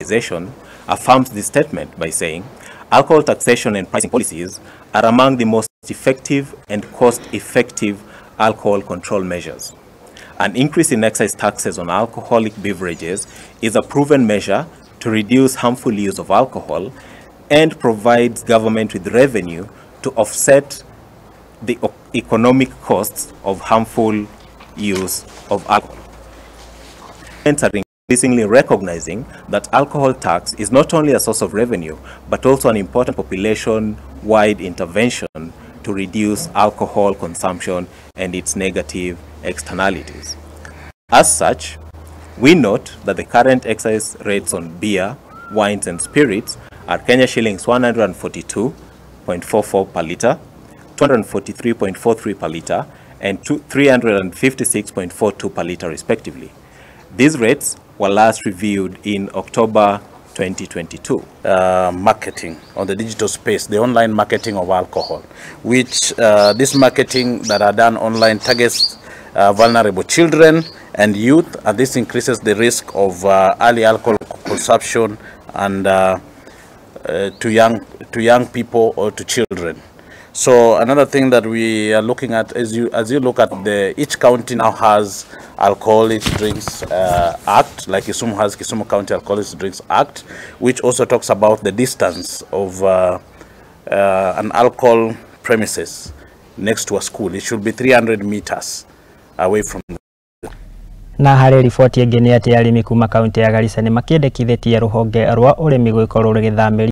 Organization affirms this statement by saying, alcohol taxation and pricing policies are among the most effective and cost-effective alcohol control measures. An increase in excise taxes on alcoholic beverages is a proven measure to reduce harmful use of alcohol and provides government with revenue to offset the economic costs of harmful use of alcohol. Governments are increasingly recognizing that alcohol tax is not only a source of revenue, but also an important population-wide intervention to reduce alcohol consumption and its negative externalities. As such, we note that the current excise rates on beer, wines and spirits are Kenya shillings 142.44 per litre, 243.43 per litre, and 356.42 per litre respectively. These rates were last reviewed in October 2022. Marketing on the digital space, the online marketing of alcohol, which this marketing that are done online targets vulnerable children and youth, and this increases the risk of early alcohol consumption and to young people or to children. So another thing that we are looking at is as you look at each county now has alcoholic drinks act, like Kisumu has Kisumu County Alcoholic Drinks Act, which also talks about the distance of an alcohol premises next to a school. It should be 300 meters away from the na harĩ riboti ĩngĩ nĩ atĩ arĩmi kuma kaunti ya Garissa nĩ makĩendekithĩtie rũhonge rwa ũrĩmi gwĩkorwo rũgĩthamĩria